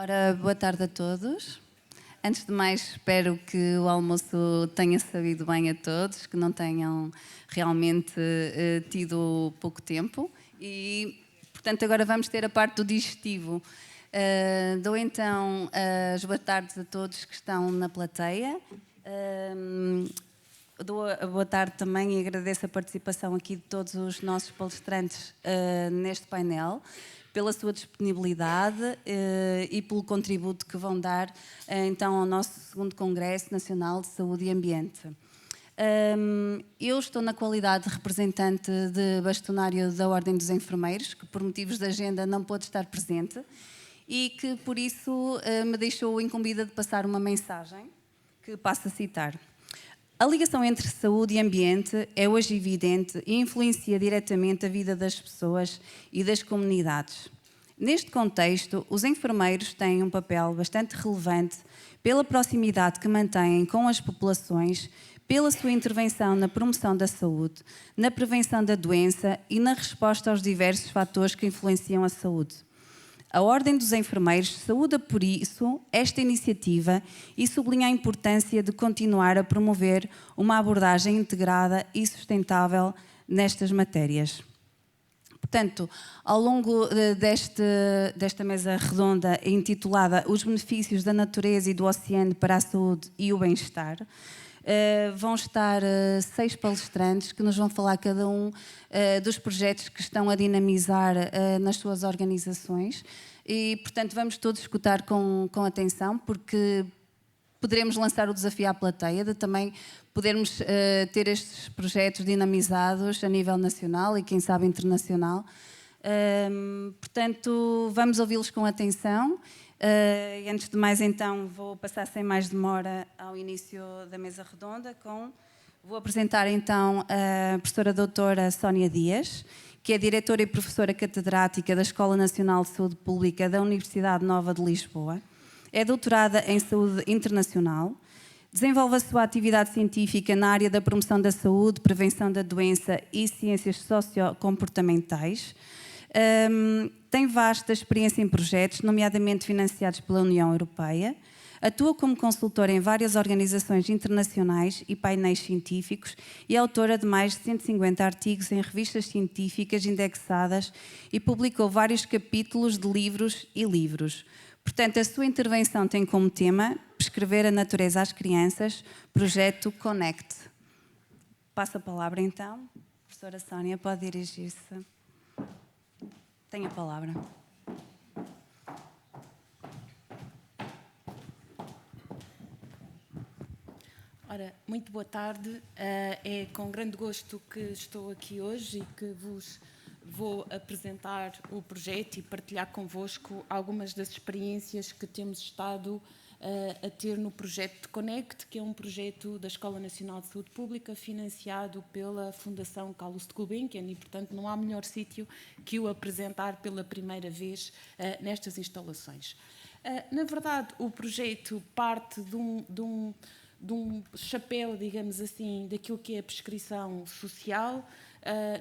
Ora, boa tarde a todos. Antes de mais, espero que o almoço tenha sabido bem a todos, que não tenham realmente tido pouco tempo. E, portanto, agora vamos ter a parte do digestivo. Dou então as boas tardes a todos que estão na plateia. Dou a boa tarde também e agradeço a participação aqui de todos os nossos palestrantes neste painel, pela sua disponibilidade e pelo contributo que vão dar então ao nosso segundo Congresso Nacional de Saúde e Ambiente. Eu estou na qualidade de representante de bastonário da Ordem dos Enfermeiros, que por motivos de agenda não pôde estar presente e que por isso me deixou incumbida de passar uma mensagem que passo a citar. A ligação entre saúde e ambiente é hoje evidente e influencia diretamente a vida das pessoas e das comunidades. Neste contexto, os enfermeiros têm um papel bastante relevante pela proximidade que mantêm com as populações, pela sua intervenção na promoção da saúde, na prevenção da doença e na resposta aos diversos fatores que influenciam a saúde. A Ordem dos Enfermeiros saúda por isso esta iniciativa e sublinha a importância de continuar a promover uma abordagem integrada e sustentável nestas matérias. Portanto, ao longo desta mesa redonda intitulada Os benefícios da natureza e do oceano para a saúde e o bem-estar, vão estar 6 palestrantes que nos vão falar cada um dos projetos que estão a dinamizar nas suas organizações e, portanto, vamos todos escutar com atenção, porque poderemos lançar o desafio à plateia de também podermos ter estes projetos dinamizados a nível nacional e, quem sabe, internacional. Portanto, vamos ouvi-los com atenção. E antes de mais, então, vou passar sem mais demora ao início da mesa redonda. Vou apresentar, então, a professora doutora Sónia Dias, que é diretora e professora catedrática da Escola Nacional de Saúde Pública da Universidade Nova de Lisboa. É doutorada em Saúde Internacional. Desenvolve a sua atividade científica na área da promoção da saúde, prevenção da doença e ciências sociocomportamentais. Tem vasta experiência em projetos, nomeadamente financiados pela União Europeia. Atua como consultora em várias organizações internacionais e painéis científicos e é autora de mais de 150 artigos em revistas científicas indexadas e publicou vários capítulos de livros e livros. Portanto, a sua intervenção tem como tema Prescrever a natureza às crianças, projeto Connect. Passo a palavra, então. Professora Sónia, pode dirigir-se. Tem a palavra. Ora, muito boa tarde. É com grande gosto que estou aqui hoje e que vos vou apresentar o projeto e partilhar convosco algumas das experiências que temos estado a ter no projeto de Connect, que é um projeto da Escola Nacional de Saúde Pública financiado pela Fundação Carlos de Gulbenkian e, portanto, não há melhor sítio que o apresentar pela primeira vez nestas instalações. Na verdade, o projeto parte de um chapéu, digamos assim, daquilo que é a prescrição social.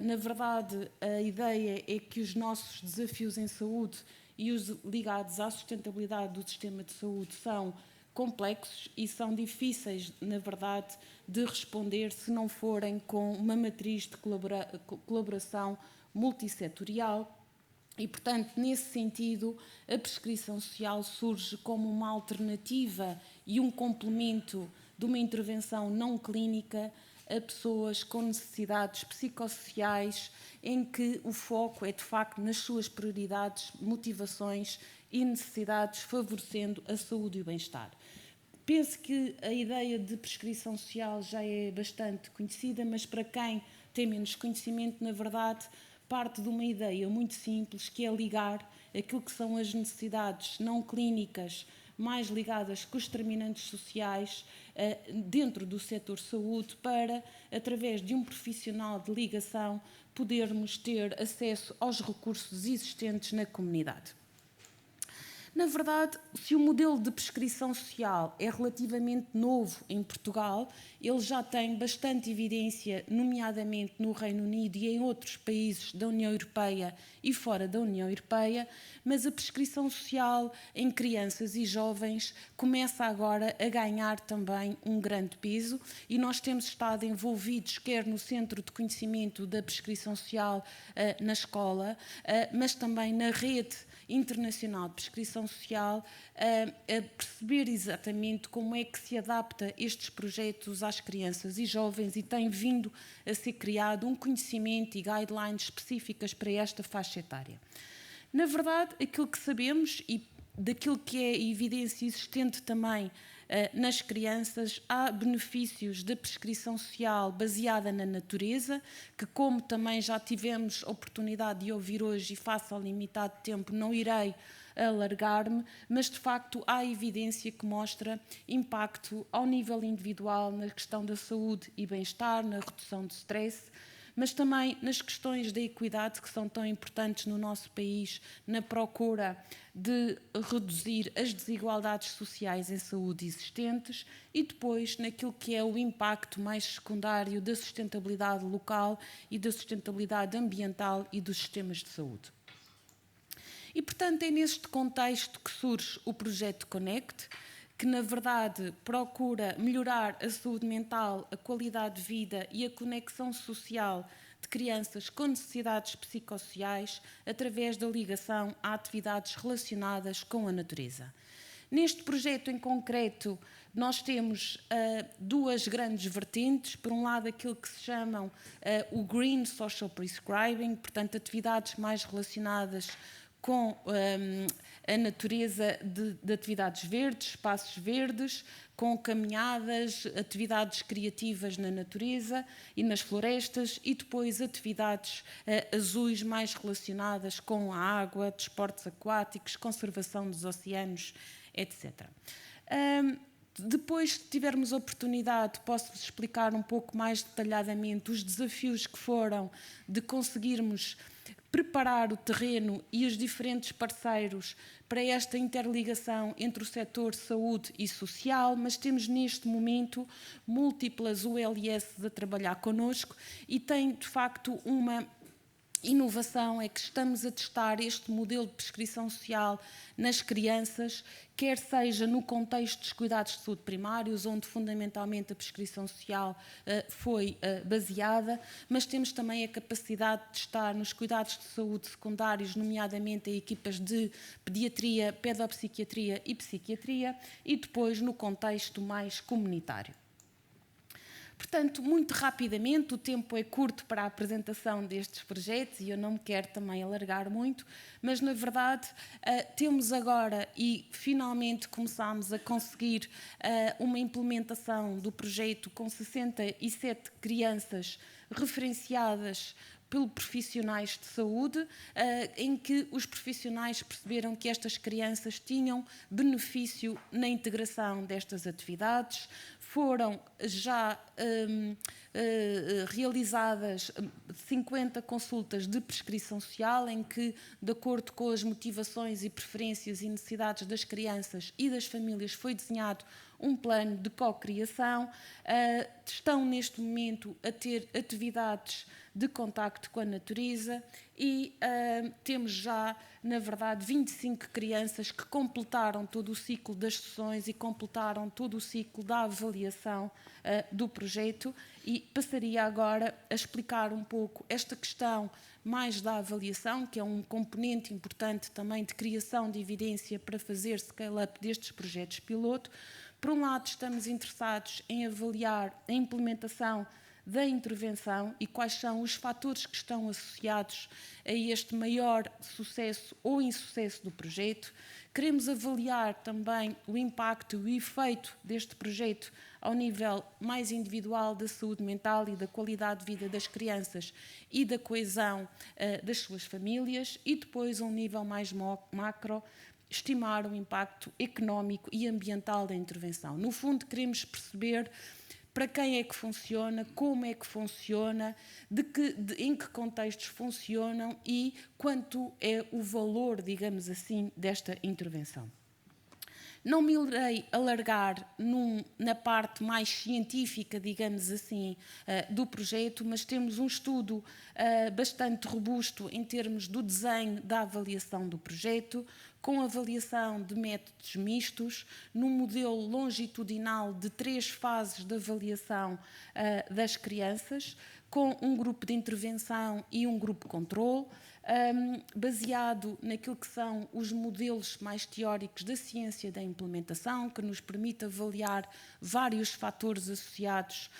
Na verdade, a ideia é que os nossos desafios em saúde e os ligados à sustentabilidade do sistema de saúde são complexos e são difíceis, na verdade, de responder se não forem com uma matriz de colaboração multissetorial. E, portanto, nesse sentido, a prescrição social surge como uma alternativa e um complemento de uma intervenção não clínica a pessoas com necessidades psicossociais, em que o foco é, de facto, nas suas prioridades, motivações e necessidades, favorecendo a saúde e o bem-estar. Penso que a ideia de prescrição social já é bastante conhecida, mas para quem tem menos conhecimento, na verdade, parte de uma ideia muito simples, que é ligar aquilo que são as necessidades não clínicas, mais ligadas com os determinantes sociais dentro do setor saúde para, através de um profissional de ligação, podermos ter acesso aos recursos existentes na comunidade. Na verdade, se o modelo de prescrição social é relativamente novo em Portugal, ele já tem bastante evidência, nomeadamente no Reino Unido e em outros países da União Europeia e fora da União Europeia, mas a prescrição social em crianças e jovens começa agora a ganhar também um grande peso e nós temos estado envolvidos quer no Centro de Conhecimento da Prescrição Social na escola, mas também na rede internacional de prescrição social, a perceber exatamente como é que se adapta estes projetos às crianças e jovens e tem vindo a ser criado um conhecimento e guidelines específicas para esta faixa etária. Na verdade, aquilo que sabemos e daquilo que é evidência existente também nas crianças, há benefícios da prescrição social baseada na natureza, que como também já tivemos oportunidade de ouvir hoje e face ao limitado tempo não irei alargar-me, mas de facto há evidência que mostra impacto ao nível individual na questão da saúde e bem-estar, na redução de stress, mas também nas questões da equidade, que são tão importantes no nosso país, na procura de reduzir as desigualdades sociais em saúde existentes e depois naquilo que é o impacto mais secundário da sustentabilidade local e da sustentabilidade ambiental e dos sistemas de saúde. E, portanto, é neste contexto que surge o projeto Connect, que, na verdade, procura melhorar a saúde mental, a qualidade de vida e a conexão social de crianças com necessidades psicossociais através da ligação a atividades relacionadas com a natureza. Neste projeto em concreto, nós temos duas grandes vertentes. Por um lado, aquilo que se chamam o Green Social Prescribing, portanto, atividades mais relacionadas com a natureza de atividades verdes, espaços verdes, com caminhadas, atividades criativas na natureza e nas florestas e depois atividades azuis mais relacionadas com a água, desportos aquáticos, conservação dos oceanos, etc. Depois, se tivermos oportunidade, posso-vos explicar um pouco mais detalhadamente os desafios que foram de conseguirmos preparar o terreno e os diferentes parceiros para esta interligação entre o setor saúde e social, mas temos neste momento múltiplas ULS a trabalhar connosco e tem, de facto, uma inovação, é que estamos a testar este modelo de prescrição social nas crianças, quer seja no contexto dos cuidados de saúde primários, onde fundamentalmente a prescrição social foi baseada, mas temos também a capacidade de testar nos cuidados de saúde secundários, nomeadamente em equipas de pediatria, pedopsiquiatria e psiquiatria, e depois no contexto mais comunitário. Portanto, muito rapidamente, o tempo é curto para a apresentação destes projetos e eu não me quero também alargar muito, mas, na verdade, temos agora e finalmente começámos a conseguir uma implementação do projeto com 67 crianças referenciadas pelos profissionais de saúde, em que os profissionais perceberam que estas crianças tinham benefício na integração destas atividades. Foram já realizadas 50 consultas de prescrição social, em que, de acordo com as motivações e preferências e necessidades das crianças e das famílias, foi desenhado um plano de cocriação. Estão, neste momento, a ter atividades de contacto com a natureza e temos já, na verdade, 25 crianças que completaram todo o ciclo das sessões e completaram todo o ciclo da avaliação do projeto e passaria agora a explicar um pouco esta questão mais da avaliação, que é um componente importante também de criação de evidência para fazer scale-up destes projetos piloto. Por um lado, estamos interessados em avaliar a implementação da intervenção e quais são os fatores que estão associados a este maior sucesso ou insucesso do projeto. Queremos avaliar também o impacto e o efeito deste projeto ao nível mais individual da saúde mental e da qualidade de vida das crianças e da coesão das suas famílias e depois, a um nível mais macro, estimar o impacto económico e ambiental da intervenção. No fundo, queremos perceber para quem é que funciona, como é que funciona, em que contextos funcionam e quanto é o valor, digamos assim, desta intervenção. Não me irei alargar na parte mais científica, digamos assim, do projeto, mas temos um estudo bastante robusto em termos do desenho da avaliação do projeto, com avaliação de métodos mistos, num modelo longitudinal de 3 fases de avaliação das crianças, com um grupo de intervenção e um grupo de controle, baseado naquilo que são os modelos mais teóricos da ciência da implementação, que nos permite avaliar vários fatores associados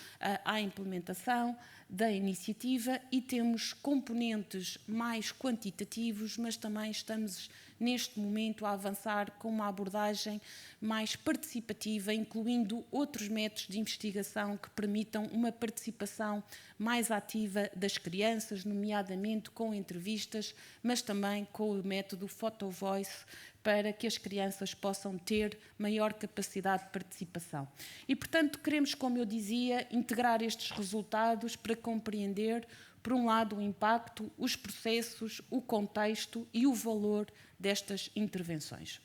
à implementação da iniciativa, e temos componentes mais quantitativos, mas também estamos neste momento a avançar com uma abordagem mais participativa, incluindo outros métodos de investigação que permitam uma participação mais ativa das crianças, nomeadamente com entrevistas, mas também com o método Photo Voice, para que as crianças possam ter maior capacidade de participação. E, portanto, queremos, como eu dizia, integrar estes resultados para compreender, por um lado, o impacto, os processos, o contexto e o valor destas intervenções.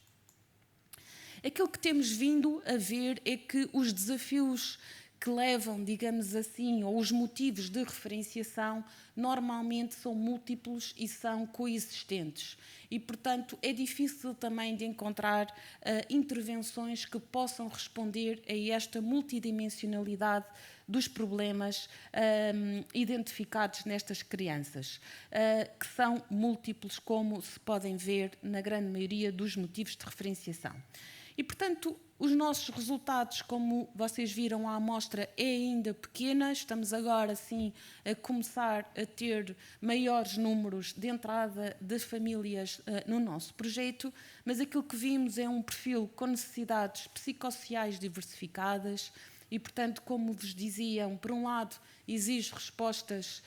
Aquilo que temos vindo a ver é que os desafios que levam, digamos assim, ou os motivos de referenciação, normalmente são múltiplos e são coexistentes. E, portanto, é difícil também de encontrar intervenções que possam responder a esta multidimensionalidade dos problemas identificados nestas crianças, que são múltiplos, como se podem ver na grande maioria dos motivos de referenciação. E, portanto, os nossos resultados, como vocês viram, a amostra é ainda pequena, estamos agora, sim, a começar a ter maiores números de entrada de famílias no nosso projeto, mas aquilo que vimos é um perfil com necessidades psicossociais diversificadas e, portanto, como vos diziam, por um lado, exige respostas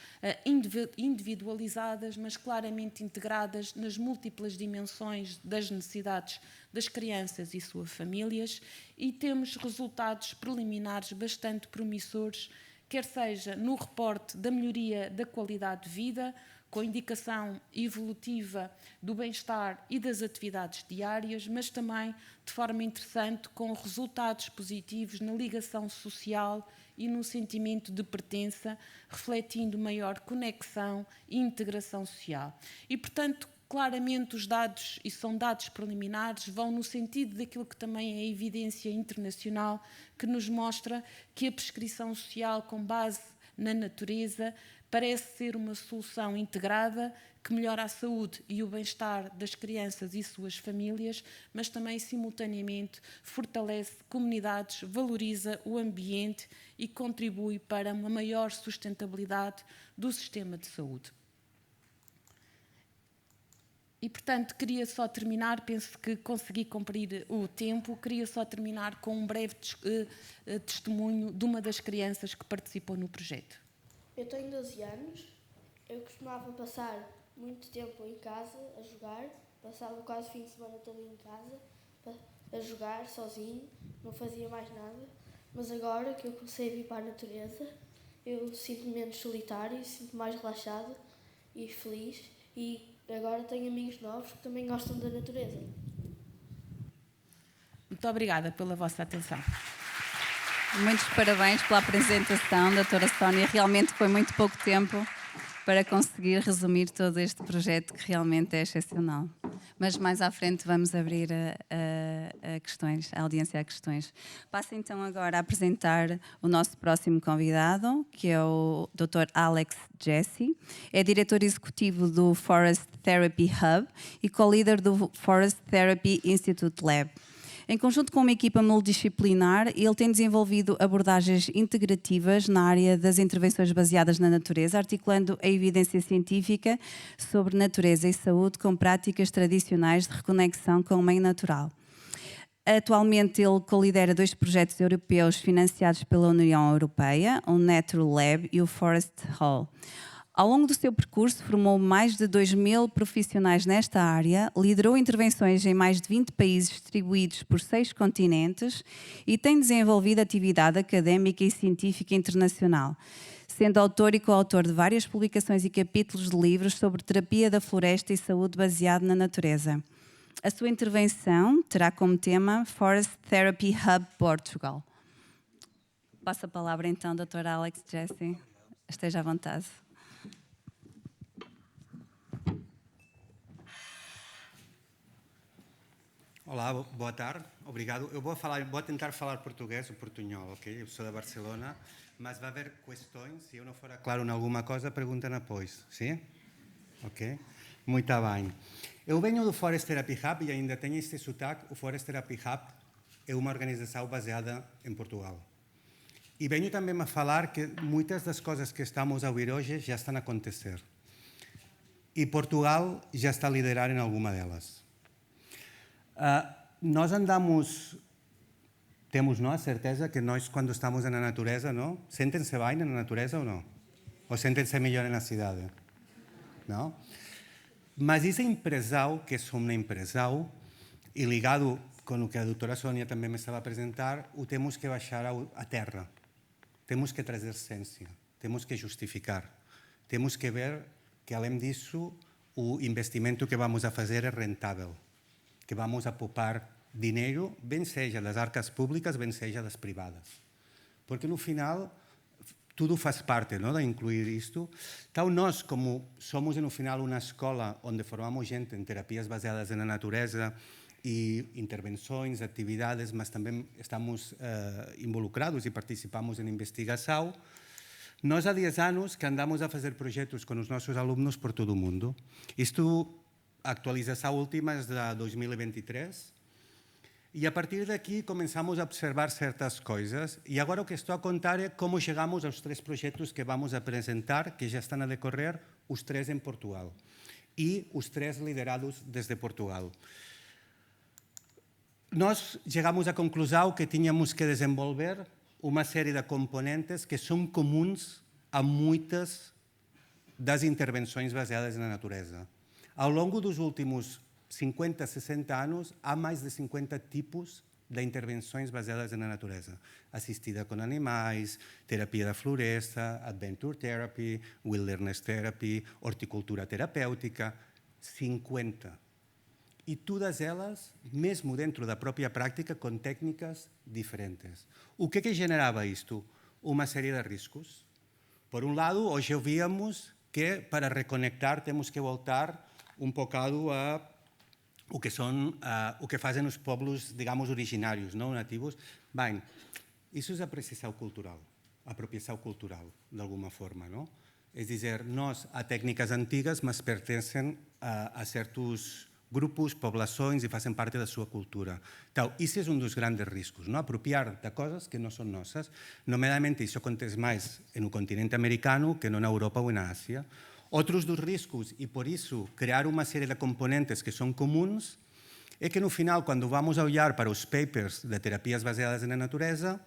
individualizadas, mas claramente integradas nas múltiplas dimensões das necessidades das crianças e suas famílias, e temos resultados preliminares bastante promissores, quer seja no reporte da melhoria da qualidade de vida, com a indicação evolutiva do bem-estar e das atividades diárias, mas também, de forma interessante, com resultados positivos na ligação social e no sentimento de pertença, refletindo maior conexão e integração social. E, portanto, claramente os dados, e são dados preliminares, vão no sentido daquilo que também é a evidência internacional, que nos mostra que a prescrição social com base na natureza parece ser uma solução integrada que melhora a saúde e o bem-estar das crianças e suas famílias, mas também, simultaneamente, fortalece comunidades, valoriza o ambiente e contribui para uma maior sustentabilidade do sistema de saúde. E, portanto, queria só terminar, penso que consegui cumprir o tempo, queria só terminar com um breve testemunho de uma das crianças que participou no projeto. Eu tenho 12 anos, eu costumava passar muito tempo em casa a jogar, passava quase o fim de semana todo em casa a jogar sozinho, não fazia mais nada, mas agora que eu comecei a vir para a natureza, eu sinto-me menos solitário, sinto-me mais relaxado e feliz, e agora tenho amigos novos que também gostam da natureza. Muito obrigada pela vossa atenção. Muitos parabéns pela apresentação, doutora Sónia. Realmente foi muito pouco tempo para conseguir resumir todo este projeto, que realmente é excepcional. Mas mais à frente vamos abrir a questões, a audiência a questões. Passo então agora a apresentar o nosso próximo convidado, que é o Dr. Alex Jesse. É diretor executivo do Forest Therapy Hub e co-líder do Forest Therapy Institute Lab. Em conjunto com uma equipa multidisciplinar, ele tem desenvolvido abordagens integrativas na área das intervenções baseadas na natureza, articulando a evidência científica sobre natureza e saúde com práticas tradicionais de reconexão com o meio natural. Atualmente ele co-lidera 2 projetos europeus financiados pela União Europeia, o Natural Lab e o Forest Hall. Ao longo do seu percurso, formou mais de 2.000 profissionais nesta área, liderou intervenções em mais de 20 países distribuídos por 6 continentes e tem desenvolvido atividade académica e científica internacional, sendo autor e coautor de várias publicações e capítulos de livros sobre terapia da floresta e saúde baseada na natureza. A sua intervenção terá como tema Forest Therapy Hub Portugal. Passo a palavra então, Dr. Alex Jesse. Esteja à vontade. Olá, boa tarde, obrigado. Eu vou tentar falar português ou portunhol, ok? Eu sou da Barcelona, mas vai haver questões, se eu não for claro em alguma coisa, perguntem depois, sim? Ok? Muito bem. Eu venho do Forest Therapy Hub e ainda tenho este sotaque. O Forest Therapy Hub é uma organização baseada em Portugal. E venho também a falar que muitas das coisas que estamos a ouvir hoje já estão a acontecer. E Portugal já está a liderar em alguma delas. Nós temos a certeza que nós, quando estamos na natureza, não? Sentem-se bem na natureza ou não? Ou sentem-se melhor na cidade? Não? Mas essa impressão, que é uma impressão, e ligado com o que a doutora Sónia também me estava a apresentar, o temos que baixar à terra. Temos que trazer ciência, temos que justificar. Temos que ver que, além disso, o investimento que vamos a fazer é rentável. Que vamos a poupar dinheiro, bem seja das arcas públicas, bem seja das privadas. Porque, no final, tudo faz parte, não, de incluir isto. Então, nós, como somos, no final, uma escola onde formamos gente em terapias baseadas na natureza e intervenções, atividades, mas também estamos involucrados e participamos em investigação, nós há 10 anos que andamos a fazer projetos com os nossos alunos por todo o mundo. A atualização última é de 2023 e a partir daqui começamos a observar certas coisas e agora o que estou a contar é como chegamos aos 3 projetos que vamos a apresentar, que já estão a decorrer, os 3 em Portugal e os 3 liderados desde Portugal. Nós chegamos à conclusão que tínhamos que desenvolver uma série de componentes que são comuns a muitas das intervenções baseadas na natureza. Ao longo dos últimos 50, 60 anos, há mais de 50 tipos de intervenções baseadas na natureza. Assistida com animais, terapia da floresta, adventure therapy, wilderness therapy, horticultura terapêutica, 50. E todas elas, mesmo dentro da própria prática, com técnicas diferentes. O que generava isto? Uma série de riscos. Por um lado, hoje ouvíamos que para reconectar temos que voltar um bocado a o que fazem os povos, digamos, originários, não nativos. Bem, isso é apropriação cultural, de alguma forma, não? É dizer, nós há técnicas antigas, mas pertencem a certos grupos, populações e fazem parte da sua cultura. Então, isso é um dos grandes riscos, não? Apropriar de coisas que não são nossas. Nomeadamente, isso acontece mais no continente americano que não na Europa ou na Ásia. Outros dos riscos, e por isso criar uma série de componentes que são comuns, é que no final, quando vamos a olhar para os papers de terapias baseadas na natureza,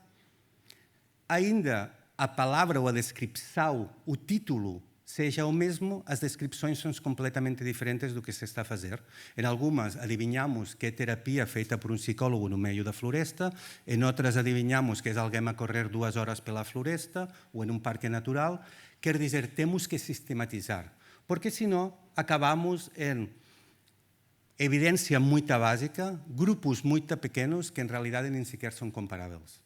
ainda a palavra ou a descrição, o título, seja o mesmo, as descrições são completamente diferentes do que se está a fazer. Em algumas, adivinhamos que é terapia feita por um psicólogo no meio da floresta, em outras, adivinhamos que é alguém a correr 2 horas pela floresta ou em um parque natural. Quer dizer, temos que sistematizar, porque senão acabamos em evidência muito básica, grupos muito pequenos que em realidade nem sequer são comparáveis.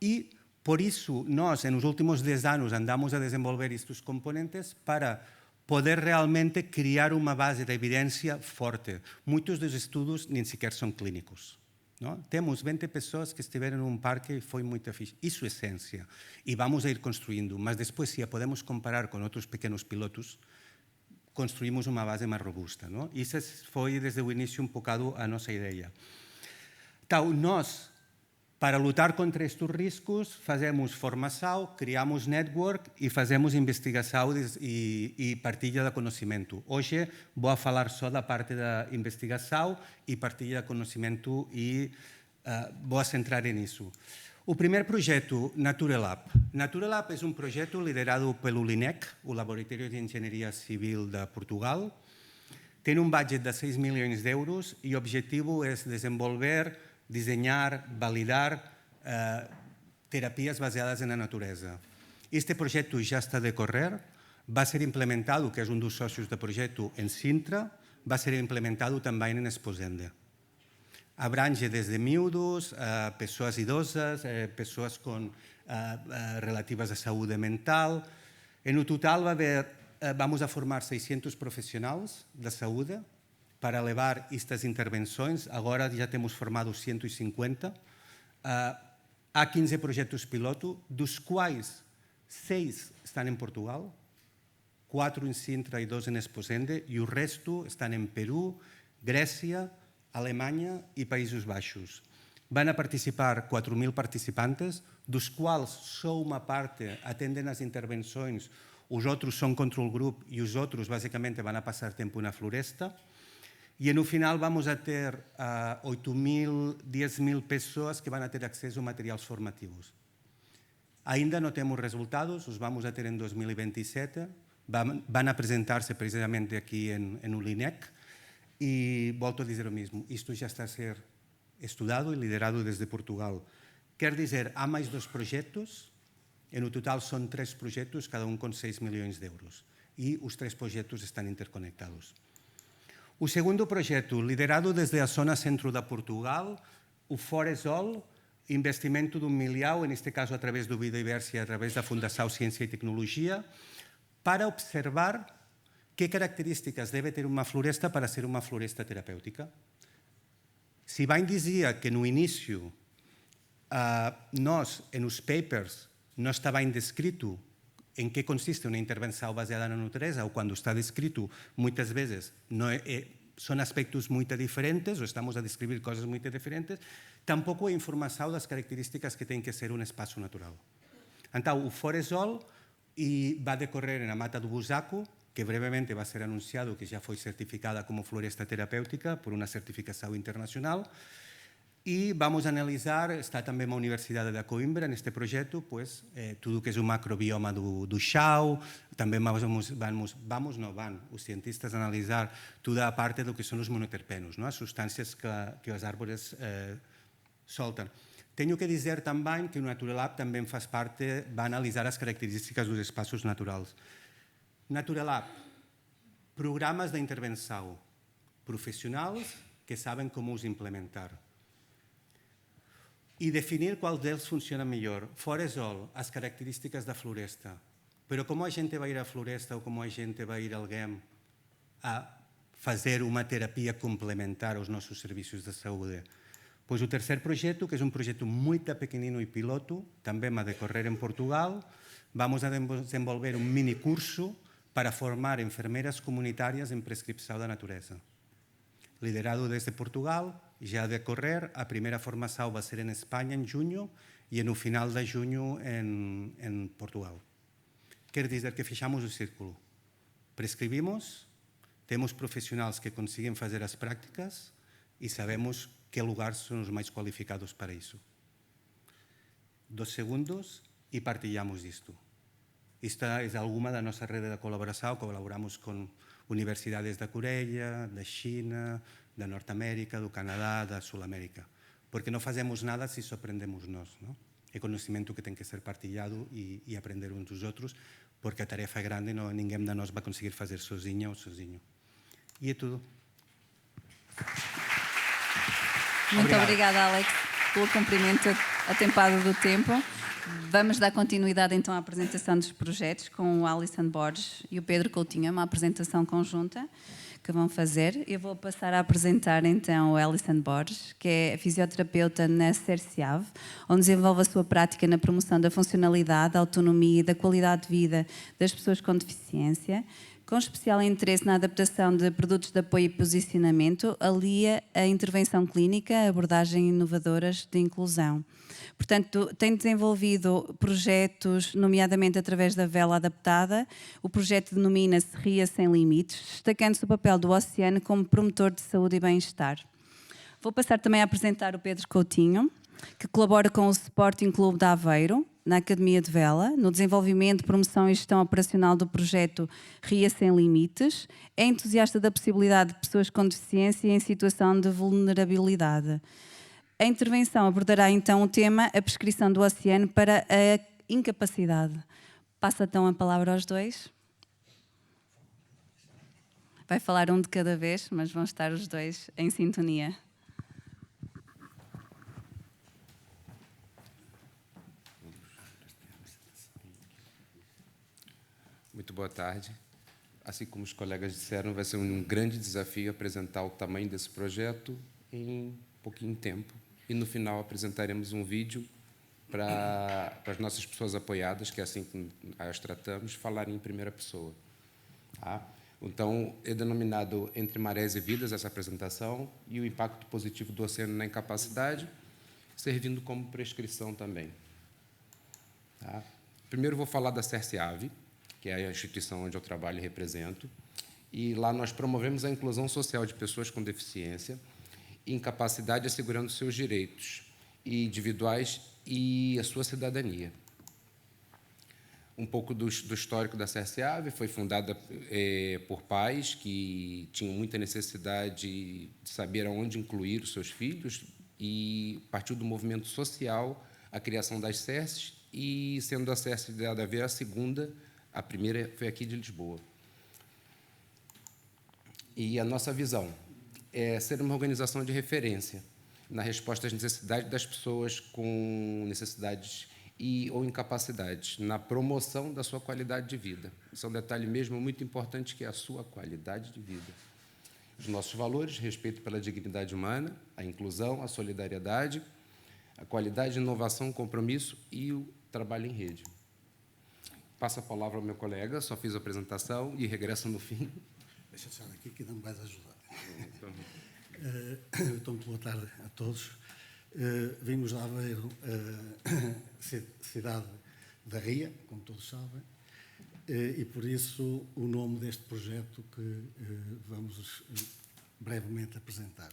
E por isso nós, nos últimos 10 anos, andamos a desenvolver estes componentes para poder realmente criar uma base de evidência forte. Muitos dos estudos nem sequer são clínicos. Não? Temos 20 pessoas que estiveram num parque e foi muito fixe. Isso é ciência. E vamos a ir construindo, mas depois, se a podemos comparar com outros pequenos pilotos, construímos uma base mais robusta. Não? Isso foi, desde o início, um bocado a nossa ideia. Então, nós, para lutar contra estes riscos, fazemos formação, criamos network e fazemos investigação e partilha de conhecimento. Hoje vou a falar só da parte da investigação e partilha de conhecimento e vou a centrar nisso. O primeiro projeto, Naturelab. Naturelab és um projeto liderado pelo LINEC, o Laboratório de Engenharia Civil de Portugal. Tem um budget de 6 milhões de euros e o objetivo é desenvolver, desenhar, validar terapias baseadas na natureza. Este projeto já está a decorrer, vai ser implementado, que és um dos sócios do projeto, em Sintra, vai ser implementado também em Esposende. Abrange desde miúdos, pessoas idosas, pessoas relativas à saúde mental. No total vamos a formar 600 profissionais da saúde para levar estas intervenções. Agora já temos formado 150. Há 15 projetos piloto, dos quais 6 estão em Portugal, 4 em Sintra e 2 em Esposende, e o resto estão em Peru, Grécia, Alemanha e Países Baixos. Van a participar 4.000 participantes, dos quais só uma parte atendem às intervenções, os outros são control group e os outros basicamente vão a passar tempo na floresta. E no final vamos a ter 8.000, 10.000 pessoas que vão a ter acesso a materiais formativos. Ainda não temos resultados, os vamos a ter em 2027, vão apresentar-se precisamente aqui no LINEC. E volto a dizer o mesmo, isto já está a ser estudado e liderado desde Portugal. Quer dizer, há mais 2 projetos, e no total são 3 projetos, cada um com 6 milhões de euros. E os 3 projetos estão interconectados. O segundo projeto, liderado desde a zona centro de Portugal, o Foresol, investimento de 1 milhão, neste caso através do Biodiversia, através da Fundação Ciência e Tecnologia, para observar que características deve ter uma floresta para ser uma floresta terapêutica. Se bem dizia que no início, nós, nos papers, não está bem descrito em que consiste uma intervenção baseada na natureza, ou quando está descrito, muitas vezes, são aspectos muito diferentes, ou estamos a descrever coisas muito diferentes, tampouco há informação das características que tem que ser um espaço natural. Então, o Foresol vai decorrer na Mata do Busaco, que brevemente vai ser anunciado que já foi certificada como floresta terapêutica por uma certificação internacional. E vamos analisar, está também a Universidade da Coimbra neste projeto, pois tudo que é o macrobioma do chão, também vão os cientistas analisar toda a parte do que são os monoterpenos, não? As substâncias que as árvores soltam. Tenho que dizer também que o Naturelab também faz parte, vai analisar as características dos espaços naturais. Naturelab, programas de intervenção, profissionais que sabem como os implementar. E definir qual deles funciona melhor. Foresol, as características da floresta. Pero como a gente vai ir à floresta ou como a gente vai ir a alguém a fazer uma terapia complementar aos nossos serviços de saúde? Pois o terceiro projeto, que é um projeto muito pequenino e piloto, também vai decorrer em Portugal, vamos a desenvolver um mini curso para formar enfermeiras comunitárias em prescrição da natureza. Liderado desde Portugal, já a decorrer, a primeira formação vai ser em Espanha em junho e no final de junho em Portugal. Quer dizer que fechamos o círculo. Prescrevimos, temos profissionais que conseguem fazer as práticas e sabemos que lugares são os mais qualificados para isso. 2 segundos e partilhamos isto. Esta é alguma da nossa rede de colaboração, colaboramos com universidades da Coreia, da China, da Norte-América, do Canadá, da Sul-América. Porque não fazemos nada se só aprendemos nós, não? É conhecimento que tem que ser partilhado e aprender uns dos outros, porque a tarefa é grande e ninguém de nós vai conseguir fazer sozinha ou sozinho. E é tudo. Muito obrigada, Alex, pelo cumprimento atempado do tempo. Vamos dar continuidade então à apresentação dos projetos com o Alison Borges e o Pedro Coutinho, uma apresentação conjunta que vão fazer. Eu vou passar a apresentar então o Alison Borges, que é fisioterapeuta na CERCIAV, onde desenvolve a sua prática na promoção da funcionalidade, da autonomia e da qualidade de vida das pessoas com deficiência, com especial interesse na adaptação de produtos de apoio e posicionamento, alia a intervenção clínica, abordagens inovadoras de inclusão. Portanto, tem desenvolvido projetos, nomeadamente através da vela adaptada. O projeto denomina-se Ria Sem Limites, destacando-se o papel do oceano como promotor de saúde e bem-estar. Vou passar também a apresentar o Pedro Coutinho, que colabora com o Sporting Clube de Aveiro, na Academia de Vela, no desenvolvimento, promoção e gestão operacional do projeto Ria Sem Limites. É entusiasta da possibilidade de pessoas com deficiência em situação de vulnerabilidade. A intervenção abordará então o tema a prescrição do oceano para a incapacidade. Passa então a palavra aos dois. Vai falar um de cada vez, mas vão estar os dois em sintonia. Muito boa tarde. Assim como os colegas disseram, vai ser um grande desafio apresentar o tamanho desse projeto em pouquinho tempo. E, no final, apresentaremos um vídeo para as nossas pessoas apoiadas, que é assim que as tratamos, falarem em primeira pessoa. Tá? Então, é denominado Entre Marés e Vidas essa apresentação e o impacto positivo do oceano na incapacidade, servindo como prescrição também. Tá? Primeiro, vou falar da CERCIAVE, que é a instituição onde eu trabalho e represento, e lá nós promovemos a inclusão social de pessoas com deficiência e incapacidade, assegurando seus direitos individuais e a sua cidadania. Um pouco do histórico da CERCIAVE: foi fundada por pais que tinham muita necessidade de saber aonde incluir os seus filhos, e partiu do movimento social a criação das CERCs, e sendo a CERC de ADV a segunda, a primeira foi aqui de Lisboa. E a nossa visão é ser uma organização de referência na resposta às necessidades das pessoas com necessidades ou incapacidades, na promoção da sua qualidade de vida. Isso é um detalhe mesmo muito importante, que é a sua qualidade de vida. Os nossos valores: respeito pela dignidade humana, a inclusão, a solidariedade, a qualidade, inovação, compromisso e o trabalho em rede. Passo a palavra ao meu colega, só fiz a apresentação e regresso no fim. Deixa eu sair aqui que não me vais ajudar. Então, muito boa tarde a todos. Vimos de Aveiro, cidade da Ria, como todos sabem, e por isso o nome deste projeto que vamos brevemente apresentar.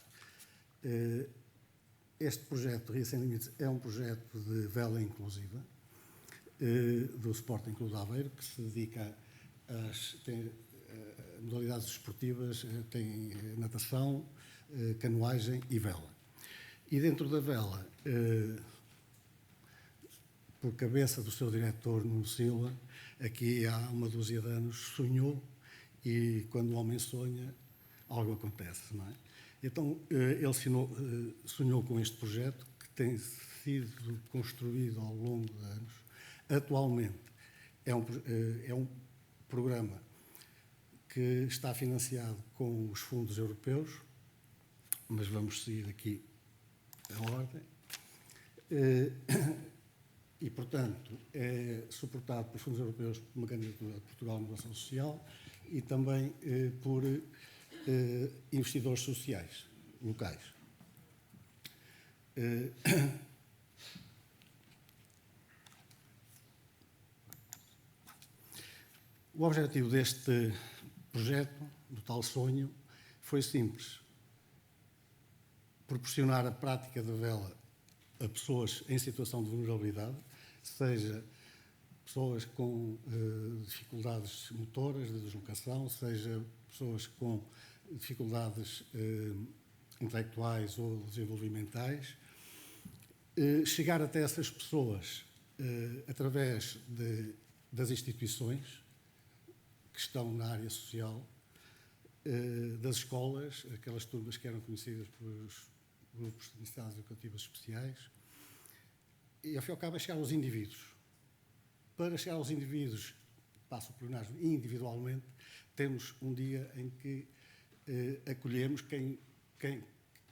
Este projeto, Ria Sem Limites, é um projeto de vela inclusiva do Sporting Clube de Aveiro, que se dedica às modalidades desportivas, tem natação, canoagem e vela. E dentro da vela, por cabeça do seu diretor, Nuno Silva, aqui há uma dúzia de anos, sonhou, e quando o homem sonha, algo acontece, não é? Então, ele sonhou com este projeto, que tem sido construído ao longo de anos. Atualmente, é um programa que está financiado com os fundos europeus, mas vamos seguir aqui a ordem. E, portanto, é suportado pelos fundos europeus por uma candidatura de Portugal à Inovação Social e também por investidores sociais locais. O objetivo deste projeto, do tal sonho, foi simples: proporcionar a prática da vela a pessoas em situação de vulnerabilidade, seja pessoas com dificuldades motoras, de deslocação, seja pessoas com dificuldades intelectuais ou desenvolvimentais. Chegar até essas pessoas através das instituições que estão na área social, das escolas, aquelas turmas que eram conhecidas pelos grupos de necessidades educativas especiais, e, ao fim e ao cabo, é chegar aos indivíduos. Para chegar aos indivíduos, passo o plenário individualmente, temos um dia em que acolhemos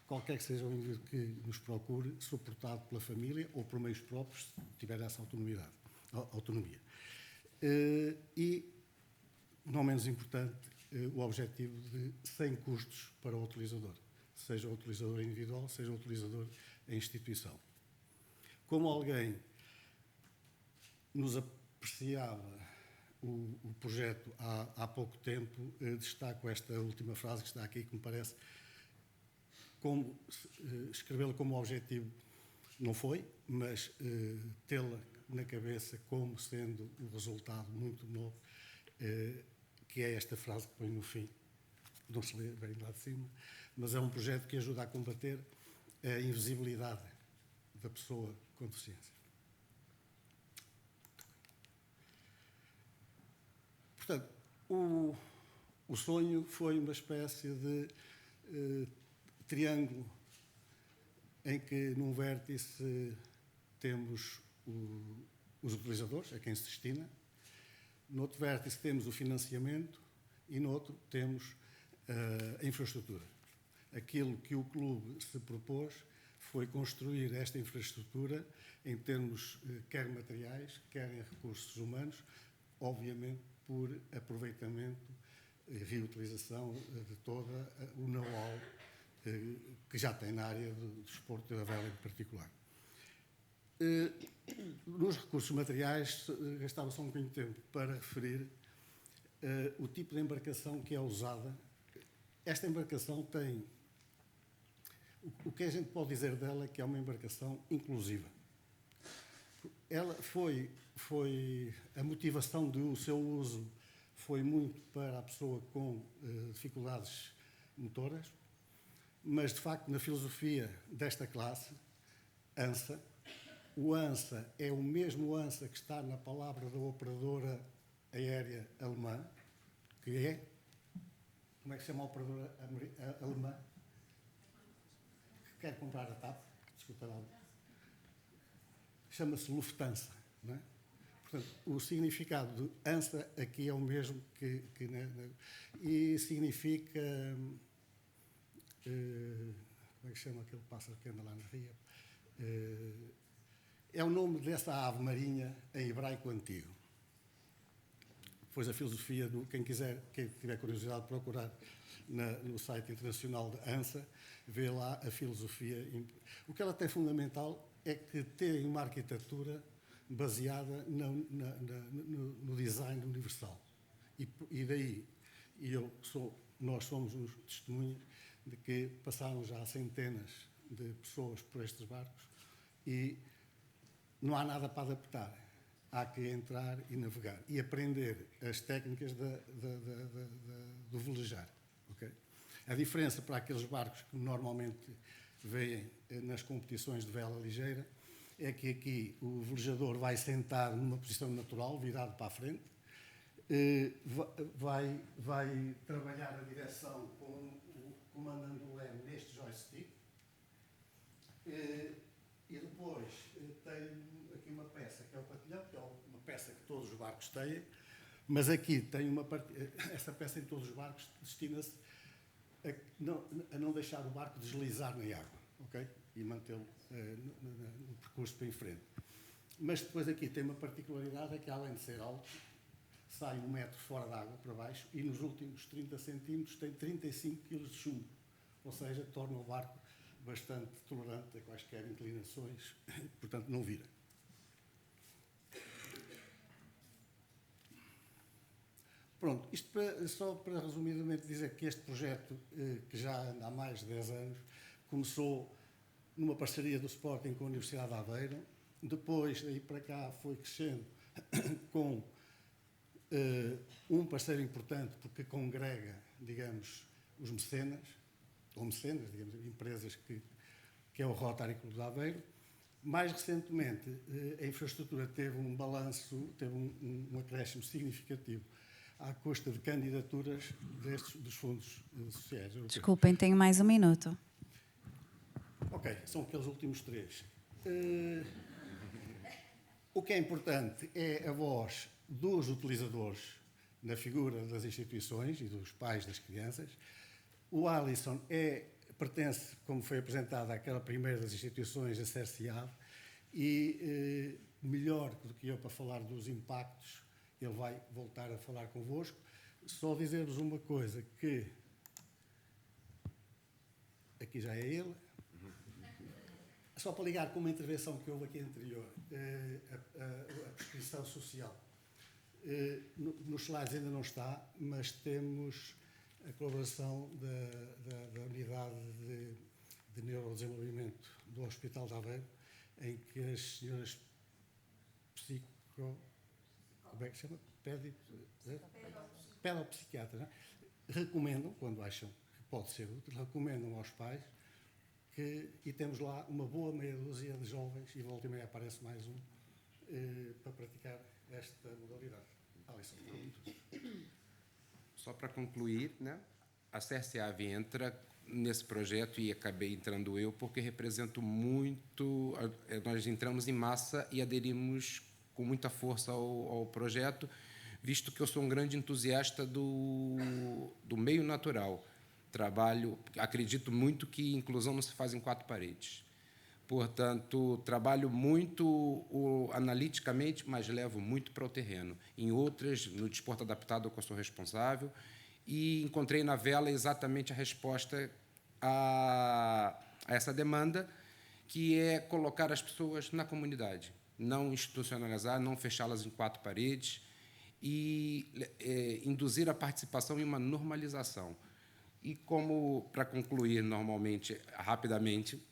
qualquer que seja o indivíduo que nos procure, suportado pela família ou por meios próprios, se tiver essa autonomia. E, não menos importante, o objetivo de 100 custos para o utilizador, seja o utilizador individual, seja o utilizador em instituição. Como alguém nos apreciava o projeto há pouco tempo, destaco esta última frase que está aqui, que me parece escrevê-la como objetivo não foi, mas tê-la na cabeça como sendo um resultado muito novo, que é esta frase que põe no fim, não se lê bem lá de cima, mas é um projeto que ajuda a combater a invisibilidade da pessoa com deficiência. Portanto, o sonho foi uma espécie de triângulo em que num vértice temos os utilizadores, a quem se destina, no outro vértice temos o financiamento e no outro temos a infraestrutura. Aquilo que o clube se propôs foi construir esta infraestrutura em termos quer materiais, quer em recursos humanos, obviamente por aproveitamento e reutilização de todo o know-how que já tem na área do desporto da vela em particular. Nos recursos materiais, gastava só um bocadinho de tempo para referir o tipo de embarcação que é usada. Esta embarcação tem... O que a gente pode dizer dela é que é uma embarcação inclusiva. Ela foi a motivação do seu uso foi muito para a pessoa com dificuldades motoras, mas, de facto, na filosofia desta classe, ANSA, o ANSA é o mesmo ANSA que está na palavra da operadora aérea alemã, que é... Como é que se chama a operadora alemã? Que quer comprar a TAP? Desculpa lá. Chama-se Lufthansa, não é? Portanto, o significado de ANSA aqui é o mesmo que e significa... como é que se chama aquele pássaro que anda lá na ria? É o nome dessa ave marinha em hebraico antigo. Depois a filosofia, quem tiver curiosidade de procurar no site internacional da ANSA, vê lá a filosofia. O que ela tem fundamental é que tem uma arquitetura baseada no design universal. E daí, nós somos uns testemunhos de que passaram já centenas de pessoas por estes barcos e não há nada para adaptar. Há que entrar e navegar e aprender as técnicas do velejar. Okay? A diferença para aqueles barcos que normalmente veem nas competições de vela ligeira é que aqui o velejador vai sentar numa posição natural, virado para a frente, vai trabalhar a direção comandando o leme neste joystick e depois tem aqui uma peça que é o patilhão, que é uma peça que todos os barcos têm, mas aqui tem essa peça em todos os barcos destina-se a não deixar o barco deslizar na água, ok? E mantê-lo no percurso para em frente. Mas depois aqui tem uma particularidade, é que além de ser alto, sai 1 metro fora da água para baixo e nos últimos 30 centímetros tem 35 kg de chumbo, ou seja, torna o barco bastante tolerante a quaisquer inclinações, portanto não vira. Pronto, isto só para resumidamente dizer que este projeto, que já anda há mais de 10 anos, começou numa parceria do Sporting com a Universidade de Aveiro, depois, daí para cá, foi crescendo com um parceiro importante, porque congrega, digamos, os mecenas, ou mecenas, digamos, empresas que é o Rotary Clube de Aveiro. Mais recentemente, a infraestrutura teve um balanço, teve um acréscimo significativo à custa de candidaturas dos fundos sociais europeus. Desculpem, tenho mais 1 minuto. Ok, são aqueles últimos 3. O que é importante é a voz dos utilizadores na figura das instituições e dos pais das crianças. O Alisson pertence, como foi apresentado, àquela primeira das instituições, a CERCIAD, e melhor do que eu para falar dos impactos, ele vai voltar a falar convosco. Só dizer-vos uma coisa, que aqui já é ele, só para ligar com uma intervenção que houve aqui anterior, a prescrição social. Nos slides ainda não está, mas temos a colaboração da unidade de neurodesenvolvimento do Hospital de Aveiro, em que as senhoras como é que se chama? Pedopsiquiatras, recomendam, quando acham que pode ser útil, recomendam aos pais e temos lá uma boa meia dúzia de jovens, e volta e meia aparece mais um, para praticar esta modalidade. Alisson. Só para concluir, né? A CRCAV entra nesse projeto e acabei entrando eu porque represento muito. Nós entramos em massa e aderimos com muita força ao projeto, visto que eu sou um grande entusiasta do meio natural. Acredito muito que inclusão não se faz em quatro paredes. Portanto, trabalho muito analiticamente, mas levo muito para o terreno. Em outras, no desporto adaptado, que eu sou responsável, e encontrei na vela exatamente a resposta a essa demanda, que é colocar as pessoas na comunidade, não institucionalizar, não fechá-las em quatro paredes e induzir a participação em uma normalização. E como, para concluir normalmente, rapidamente,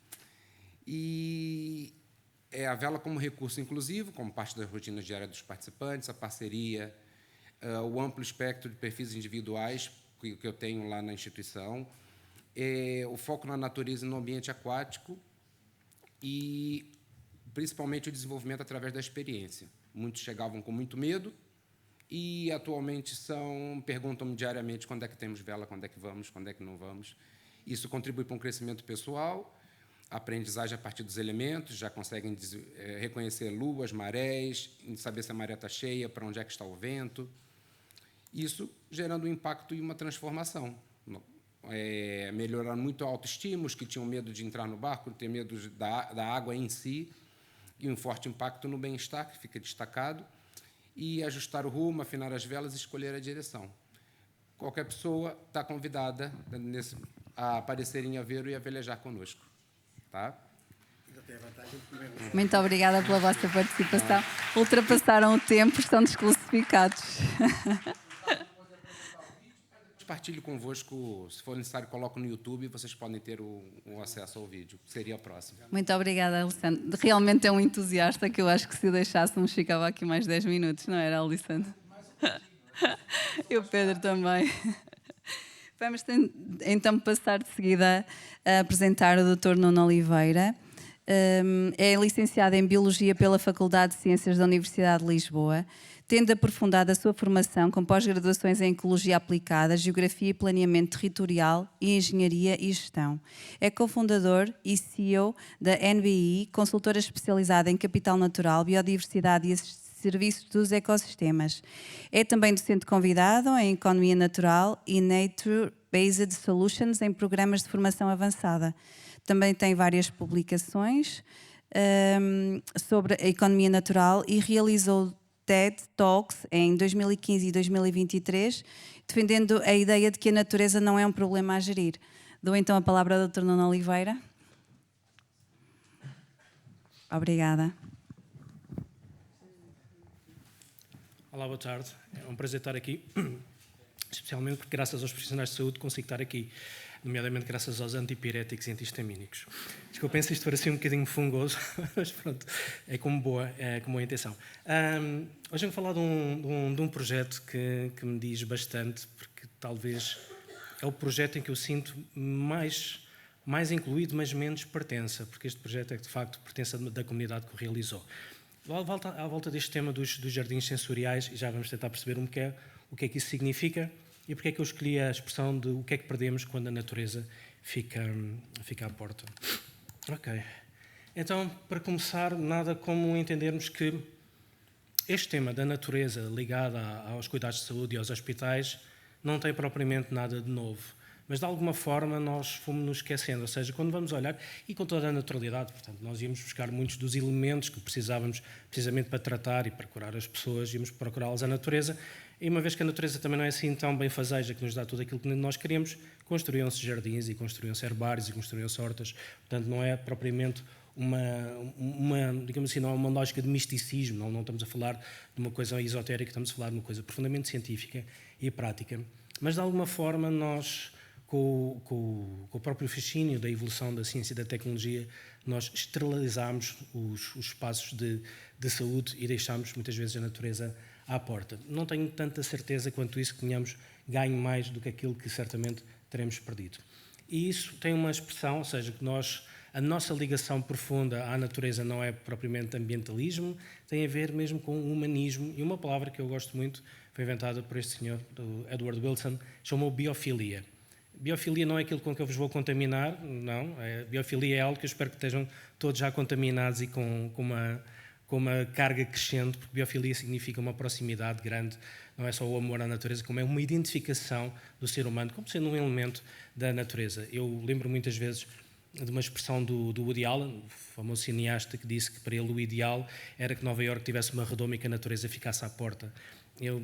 a vela como recurso inclusivo, como parte das rotinas diárias dos participantes, a parceria, o amplo espectro de perfis individuais que eu tenho lá na instituição, o foco na natureza e no ambiente aquático e, principalmente, o desenvolvimento através da experiência. Muitos chegavam com muito medo e, atualmente, perguntam-me diariamente quando é que temos vela, quando é que vamos, quando é que não vamos. Isso contribui para um crescimento pessoal, aprendizagem a partir dos elementos, já conseguem reconhecer luas, marés, saber se a maré está cheia, para onde é que está o vento. Isso gerando um impacto e uma transformação. Melhorando muito a autoestima, os que tinham medo de entrar no barco, ter medo da água em si, e um forte impacto no bem-estar, que fica destacado, e ajustar o rumo, afinar as velas e escolher a direção. Qualquer pessoa está convidada a aparecer em Aveiro e a velejar conosco. Tá? Muito obrigada pela vossa participação. Ultrapassaram o tempo, estão desclassificados. Partilho convosco, se for necessário, coloco no YouTube e vocês podem ter o acesso ao vídeo. Seria a próxima. Muito obrigada, Alessandro. Realmente é um entusiasta que eu acho que se deixássemos ficava aqui mais 10 minutos, não era, Alessandro? E o Pedro também. Vamos então passar de seguida a apresentar o Dr. Nuno Oliveira. É licenciado em Biologia pela Faculdade de Ciências da Universidade de Lisboa, tendo aprofundado a sua formação com pós-graduações em Ecologia Aplicada, Geografia e Planeamento Territorial e Engenharia e Gestão. É cofundador e CEO da NBI, consultora especializada em capital natural, biodiversidade e serviços dos ecossistemas. É também docente convidado em Economia Natural e Nature-Based Solutions em programas de formação avançada. Também tem várias publicações sobre a economia natural e realizou TED Talks em 2015 e 2023, defendendo a ideia de que a natureza não é um problema a gerir. Dou então a palavra ao Dr. Nuno Oliveira. Obrigada. Olá, boa tarde. É um prazer estar aqui, especialmente porque, graças aos profissionais de saúde, consigo estar aqui, nomeadamente graças aos antipiréticos e antihistamínicos. Desculpem se isto parecia um bocadinho fungoso, mas pronto, é com boa intenção. Hoje vou falar de um projeto que me diz bastante, porque talvez é o projeto em que eu sinto mais incluído, mas menos pertença, porque este projeto é que, de facto, pertence da comunidade que o realizou. À volta deste tema dos jardins sensoriais, e já vamos tentar perceber o que é que isso significa e porque é que eu escolhi a expressão de o que é que perdemos quando a natureza fica à porta. Ok. Então, para começar, nada como entendermos que este tema da natureza ligado aos cuidados de saúde e aos hospitais não tem propriamente nada de novo. Mas, de alguma forma, nós fomos-nos esquecendo. Ou seja, quando vamos olhar, e com toda a naturalidade, portanto, nós íamos buscar muitos dos elementos que precisávamos precisamente para tratar e para curar as pessoas, íamos procurá-los à natureza, e uma vez que a natureza também não é assim tão benfazeja, que nos dá tudo aquilo que nós queremos, construíam-se jardins e construíam-se herbários e construíam-se hortas. Portanto, não é propriamente digamos assim, não é uma lógica de misticismo, não estamos a falar de uma coisa esotérica, estamos a falar de uma coisa profundamente científica e prática. Mas, de alguma forma, nós com o próprio fascínio da evolução da ciência e da tecnologia, nós esterilizámos os espaços de saúde e deixámos muitas vezes a natureza à porta. Não tenho tanta certeza quanto isso que tenhamos ganho mais do que aquilo que certamente teremos perdido. E isso tem uma expressão, ou seja, que a nossa ligação profunda à natureza não é propriamente ambientalismo, tem a ver mesmo com o humanismo, e uma palavra que eu gosto muito foi inventada por este senhor, do Edward Wilson, chamou biofilia. Biofilia não é aquilo com que eu vos vou contaminar, não. Biofilia é algo que eu espero que estejam todos já contaminados e com uma carga crescente, porque biofilia significa uma proximidade grande, não é só o amor à natureza, como é uma identificação do ser humano como sendo um elemento da natureza. Eu lembro muitas vezes de uma expressão do Woody Allen, o famoso cineasta, que disse que para ele o ideal era que Nova Iorque tivesse uma redoma e que a natureza ficasse à porta. Eu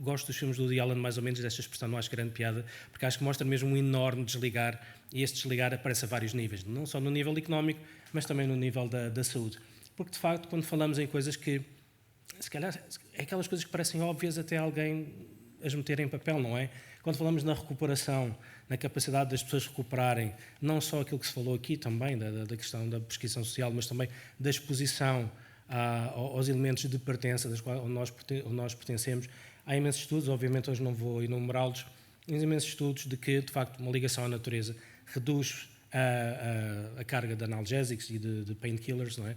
gosto dos filmes do Woody Allen mais ou menos desta expressão, não acho grande piada, porque acho que mostra mesmo um enorme desligar, e este desligar aparece a vários níveis, não só no nível económico, mas também no nível da saúde. Porque, de facto, quando falamos em coisas que, se calhar, é aquelas coisas que parecem óbvias até alguém as meter em papel, não é? Quando falamos na recuperação, na capacidade das pessoas recuperarem, não só aquilo que se falou aqui também, da questão da prescrição social, mas também da exposição aos elementos de pertença das quais nós pertencemos. Há imensos estudos, obviamente hoje não vou enumerá-los, mas imensos estudos de que, de facto, uma ligação à natureza reduz a carga de analgésicos e de painkillers, não é?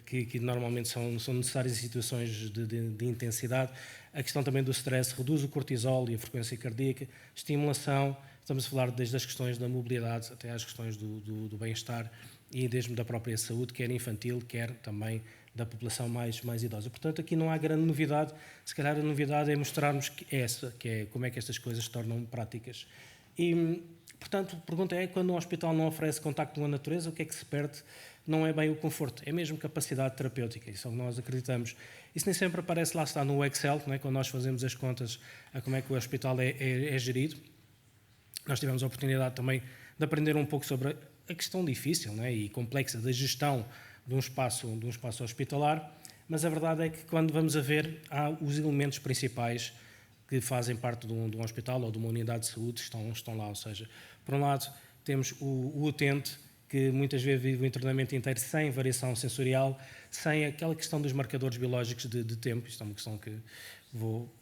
Que normalmente são necessárias em situações de intensidade. A questão também do stress reduz o cortisol e a frequência cardíaca, estimulação, estamos a falar desde as questões da mobilidade até às questões do bem-estar e mesmo da própria saúde, quer infantil, quer também da população mais idosa. Portanto, aqui não há grande novidade, se calhar a novidade é mostrarmos que é como é que estas coisas se tornam práticas. E, portanto, a pergunta é, quando um hospital não oferece contacto com a natureza, o que é que se perde? Não é bem o conforto, é mesmo capacidade terapêutica, isso é o que nós acreditamos. Isso nem sempre aparece, lá está, no Excel, não é? Quando nós fazemos as contas a como é que o hospital é gerido. Nós tivemos a oportunidade também de aprender um pouco sobre a questão difícil, não é? E complexa da gestão de um espaço hospitalar, mas a verdade é que quando vamos a ver, há os elementos principais que fazem parte de um hospital ou de uma unidade de saúde estão lá, ou seja, por um lado temos o utente, que muitas vezes vive o internamento inteiro sem variação sensorial, sem aquela questão dos marcadores biológicos de tempo, isto é uma questão que vou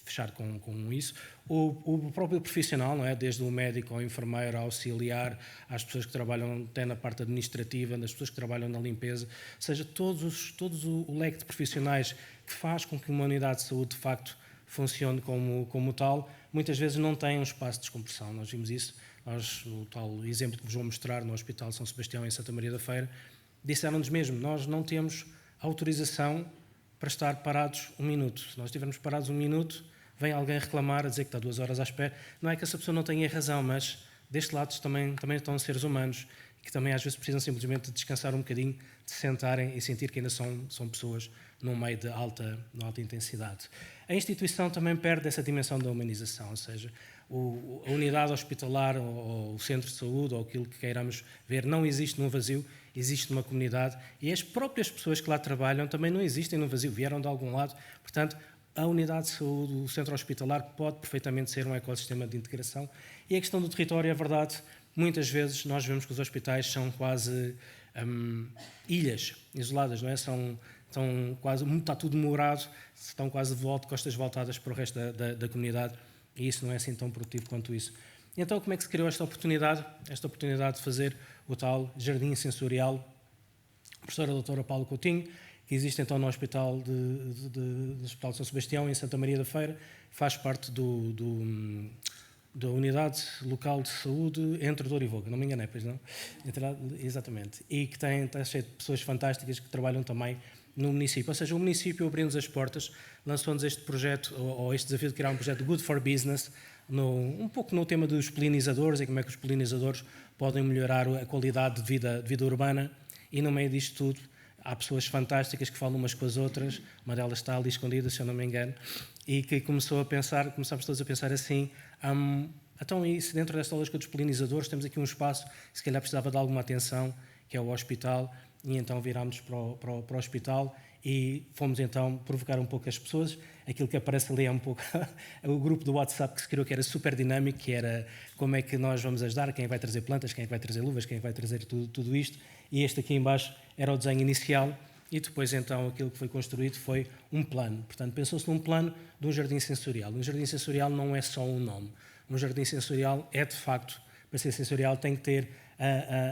fechar com isso. O próprio profissional, não é? Desde o médico ao enfermeiro, ao auxiliar, às pessoas que trabalham até na parte administrativa, das pessoas que trabalham na limpeza, ou seja, todos o leque de profissionais que faz com que uma unidade de saúde, de facto, funcione como tal, muitas vezes não têm um espaço de descompressão. Nós vimos isso, no tal exemplo que vos vou mostrar no Hospital São Sebastião, em Santa Maria da Feira, disseram-nos mesmo, nós não temos autorização para estar parados um minuto. Se nós estivermos parados um minuto, vem alguém reclamar, a dizer que está 2 horas à espera. Não é que essa pessoa não tenha razão, mas deste lado também estão seres humanos que também às vezes precisam simplesmente de descansar um bocadinho, de se sentarem e sentir que ainda são pessoas num meio de alta intensidade. A instituição também perde essa dimensão da humanização, ou seja, a unidade hospitalar ou o centro de saúde ou aquilo que queiramos ver não existe num vazio, existe numa comunidade e as próprias pessoas que lá trabalham também não existem num vazio, vieram de algum lado, portanto, a unidade de saúde, o centro hospitalar pode perfeitamente ser um ecossistema de integração. E a questão do território, é verdade, muitas vezes nós vemos que os hospitais são quase ilhas isoladas, não é? Está tudo demorado, estão quase de costas voltadas para o resto da comunidade e isso não é assim tão produtivo quanto isso. Então, como é que se criou esta oportunidade? Esta oportunidade de fazer o tal jardim sensorial. A professora doutora Paula Coutinho, que existe então no Hospital do Hospital de São Sebastião, em Santa Maria da Feira, faz parte da Unidade Local de Saúde entre Douro e Voga, não me enganei, pois não? Exatamente. E que está cheio de pessoas fantásticas que trabalham também no município. Ou seja, o município abriu-nos as portas, lançou-nos este projeto, ou este desafio de criar um projeto Good for Business, um pouco no tema dos polinizadores e como é que os polinizadores podem melhorar a qualidade de vida urbana, e no meio disto tudo há pessoas fantásticas que falam umas com as outras, uma delas está ali escondida, se eu não me engano, e que começámos todos a pensar assim, então e se dentro desta lógica dos polinizadores temos aqui um espaço que se calhar precisava de alguma atenção, que é o hospital, e então virámos para o hospital e fomos então provocar um pouco as pessoas. Aquilo que aparece ali é um pouco o grupo do WhatsApp que se criou, que era super dinâmico, que era como é que nós vamos ajudar, quem vai trazer plantas, quem vai trazer luvas, quem vai trazer tudo isto. E este aqui em baixo era o desenho inicial e depois então aquilo que foi construído foi um plano. Portanto, pensou-se num plano de um jardim sensorial. Um jardim sensorial não é só um nome. Um jardim sensorial é, de facto, para ser sensorial tem que ter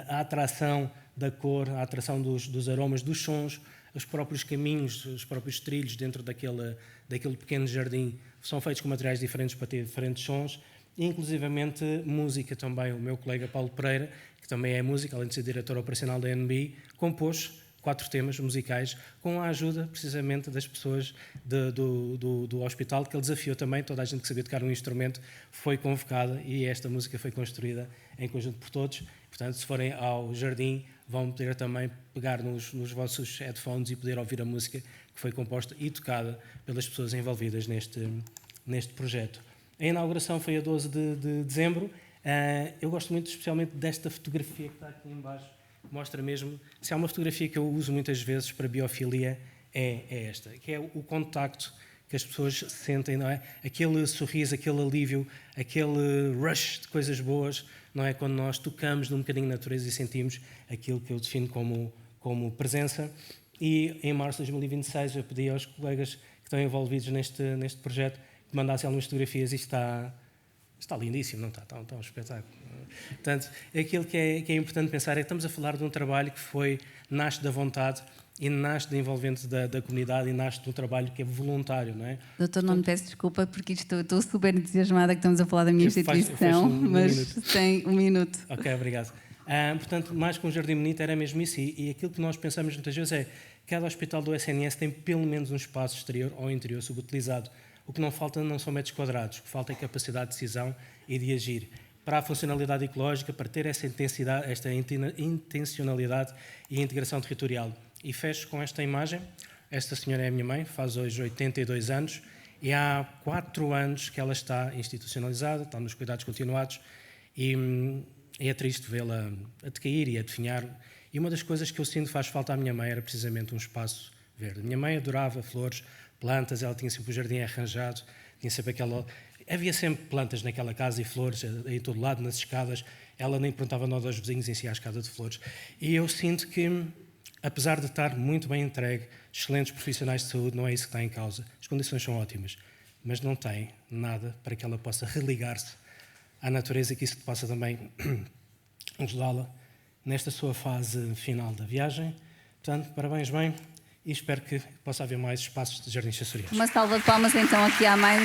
a atração da cor, a atração dos aromas, dos sons, os próprios caminhos, os próprios trilhos dentro daquele pequeno jardim são feitos com materiais diferentes para ter diferentes sons, e inclusivamente música também. O meu colega Paulo Pereira, que também é músico, além de ser diretor operacional da NBI, compôs 4 temas musicais com a ajuda precisamente das pessoas do hospital, que ele desafiou também. Toda a gente que sabia tocar um instrumento foi convocada e esta música foi construída em conjunto por todos. Portanto, se forem ao jardim, vão poder também pegar nos vossos headphones e poder ouvir a música que foi composta e tocada pelas pessoas envolvidas neste projeto. A inauguração foi a 12 de dezembro. Eu gosto muito especialmente desta fotografia que está aqui em baixo, que mostra mesmo, se há uma fotografia que eu uso muitas vezes para biofilia, é esta, que é o contacto que as pessoas sentem, não é? Aquele sorriso, aquele alívio, aquele rush de coisas boas, não é? Quando nós tocamos num bocadinho de natureza e sentimos aquilo que eu defino como presença. E em março de 2026 eu pedi aos colegas que estão envolvidos neste projeto que mandassem algumas fotografias e está lindíssimo, não está? Está um espetáculo. Portanto, aquilo que é importante pensar é que estamos a falar de um trabalho que nasce da vontade e nasce de envolvimento da comunidade e nasce de um trabalho que é voluntário, não é? Doutor, não me peço desculpa porque estou super entusiasmada que estamos a falar da minha instituição, mas tem um minuto. Ok, obrigado. Portanto, mais que um jardim bonito era mesmo isso, e aquilo que nós pensamos muitas vezes é que cada hospital do SNS tem pelo menos um espaço exterior ou interior subutilizado. O que não falta não são metros quadrados, o que falta é capacidade de decisão e de agir. Para a funcionalidade ecológica, para ter esta intencionalidade e integração territorial. E fecho com esta imagem. Esta senhora é a minha mãe, faz hoje 82 anos, e há 4 anos que ela está institucionalizada, está nos cuidados continuados, e é triste vê-la a decair e a definhar. E uma das coisas que eu sinto faz falta à minha mãe era precisamente um espaço verde. A minha mãe adorava flores, plantas, ela tinha sempre o jardim arranjado, tinha sempre havia sempre plantas naquela casa e flores em todo lado, nas escadas. Ela nem perguntava nada aos vizinhos em si à escada de flores. E eu sinto que, apesar de estar muito bem entregue, excelentes profissionais de saúde, não é isso que está em causa. As condições são ótimas, mas não tem nada para que ela possa religar-se à natureza e que isso possa também ajudá-la nesta sua fase final da viagem. Portanto, parabéns, bem, e espero que possa haver mais espaços de jardins sensoriais. Uma salva de palmas então aqui à mãe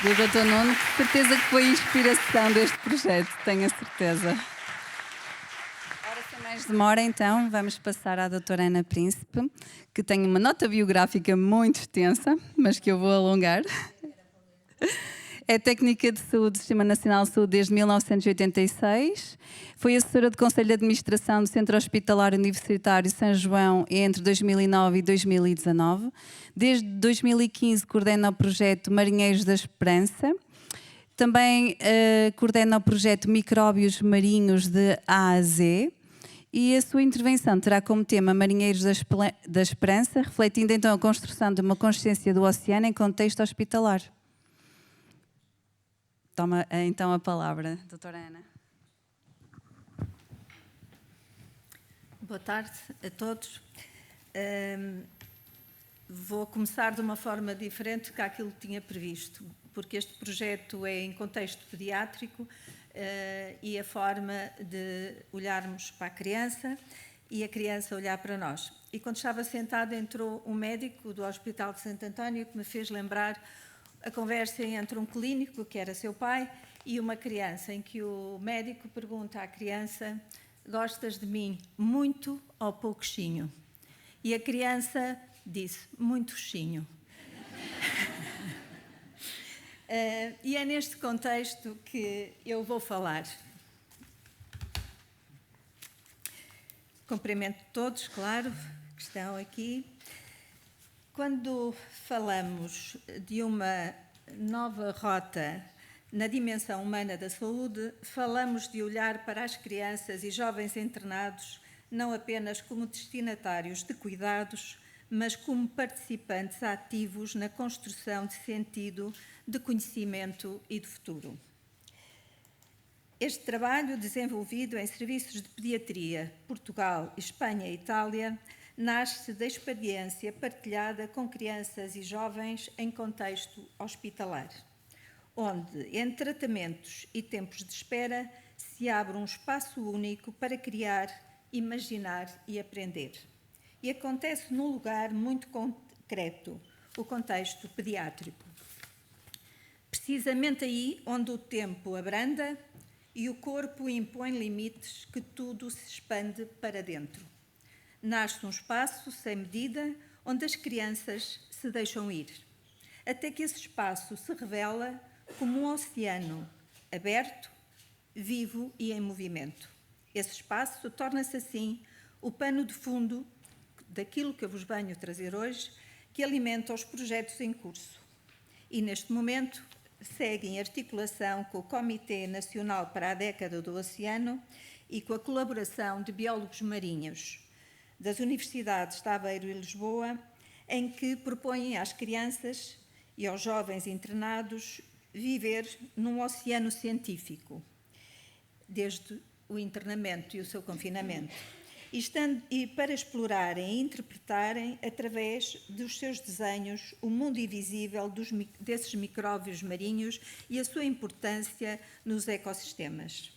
do Dr. Nuno, que certeza que foi a inspiração deste projeto, tenho a certeza. Ora, sem mais demora, então, vamos passar à doutora Ana Príncipe, que tem uma nota biográfica muito extensa, mas que eu vou alongar. É técnica de saúde do Sistema Nacional de Saúde desde 1986. Foi assessora de Conselho de Administração do Centro Hospitalar Universitário São João entre 2009 e 2019. Desde 2015 coordena o projeto Marinheiros da Esperança. Também coordena o projeto Micróbios Marinhos de A a Z. E a sua intervenção terá como tema Marinheiros da Esperança, refletindo então a construção de uma consciência do oceano em contexto hospitalar. Toma então a palavra, doutora Ana. Boa tarde a todos. Vou começar de uma forma diferente do que aquilo que tinha previsto, porque este projeto é em contexto pediátrico e a forma de olharmos para a criança e a criança olhar para nós. E quando estava sentada entrou um médico do Hospital de Santo António que me fez lembrar a conversa entre um clínico, que era seu pai, e uma criança, em que o médico pergunta à criança: gostas de mim muito ou pouquinho? E a criança disse: muitochinho. E é neste contexto que eu vou falar. Cumprimento todos, claro, que estão aqui. Quando falamos de uma nova rota na dimensão humana da saúde, falamos de olhar para as crianças e jovens internados não apenas como destinatários de cuidados, mas como participantes ativos na construção de sentido, de conhecimento e de futuro. Este trabalho, desenvolvido em serviços de pediatria, Portugal, Espanha e Itália, nasce da experiência partilhada com crianças e jovens em contexto hospitalar, onde, entre tratamentos e tempos de espera, se abre um espaço único para criar, imaginar e aprender. E acontece num lugar muito concreto, o contexto pediátrico. Precisamente aí onde o tempo abranda e o corpo impõe limites que tudo se expande para dentro. Nasce um espaço sem medida onde as crianças se deixam ir, até que esse espaço se revela como um oceano aberto, vivo e em movimento. Esse espaço torna-se assim o pano de fundo daquilo que eu vos venho trazer hoje, que alimenta os projetos em curso. E neste momento segue em articulação com o Comitê Nacional para a Década do Oceano e com a colaboração de biólogos marinhos das Universidades de Aveiro e Lisboa, em que propõem às crianças e aos jovens internados viver num oceano científico, desde o internamento e o seu confinamento, e para explorarem e interpretarem, através dos seus desenhos, o mundo invisível desses micróbios marinhos e a sua importância nos ecossistemas.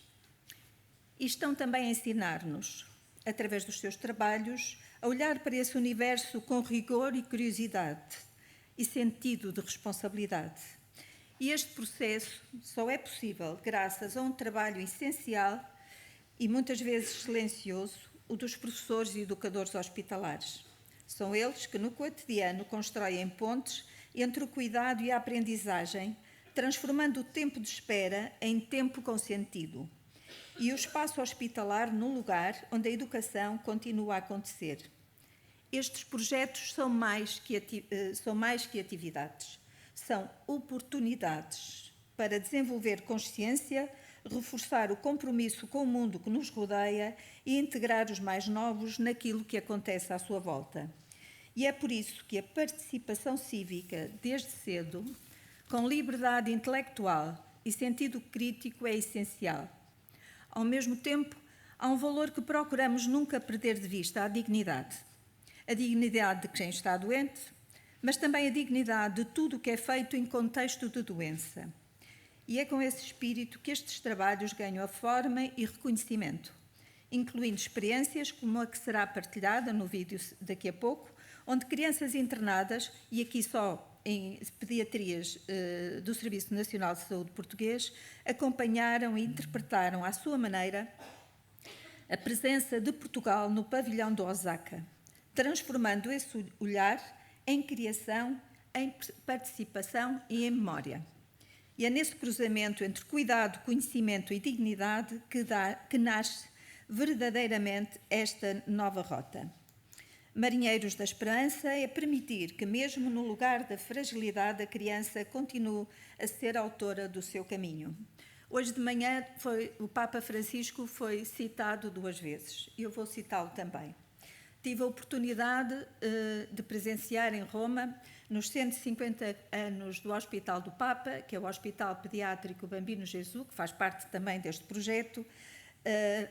E estão também a ensinar-nos, através dos seus trabalhos, a olhar para esse universo com rigor e curiosidade e sentido de responsabilidade. E este processo só é possível graças a um trabalho essencial e muitas vezes silencioso, o dos professores e educadores hospitalares. São eles que, no cotidiano, constroem pontes entre o cuidado e a aprendizagem, transformando o tempo de espera em tempo com sentido, e o espaço hospitalar no lugar onde a educação continua a acontecer. Estes projetos são mais que atividades, são oportunidades para desenvolver consciência, reforçar o compromisso com o mundo que nos rodeia e integrar os mais novos naquilo que acontece à sua volta. E é por isso que a participação cívica, desde cedo, com liberdade intelectual e sentido crítico, é essencial. Ao mesmo tempo, há um valor que procuramos nunca perder de vista: a dignidade. A dignidade de quem está doente, mas também a dignidade de tudo o que é feito em contexto de doença. E é com esse espírito que estes trabalhos ganham a forma e reconhecimento, incluindo experiências como a que será partilhada no vídeo daqui a pouco, onde crianças internadas, e aqui só em pediatrias do Serviço Nacional de Saúde português, acompanharam e interpretaram à sua maneira a presença de Portugal no pavilhão de Osaka, transformando esse olhar em criação, em participação e em memória. E é nesse cruzamento entre cuidado, conhecimento e dignidade que nasce verdadeiramente esta nova rota. Marinheiros da Esperança é permitir que, mesmo no lugar da fragilidade, a criança continue a ser autora do seu caminho. Hoje de manhã o Papa Francisco foi citado 2 vezes e eu vou citá-lo também. Tive a oportunidade de presenciar em Roma, nos 150 anos do Hospital do Papa, que é o Hospital Pediátrico Bambino Gesù, que faz parte também deste projeto,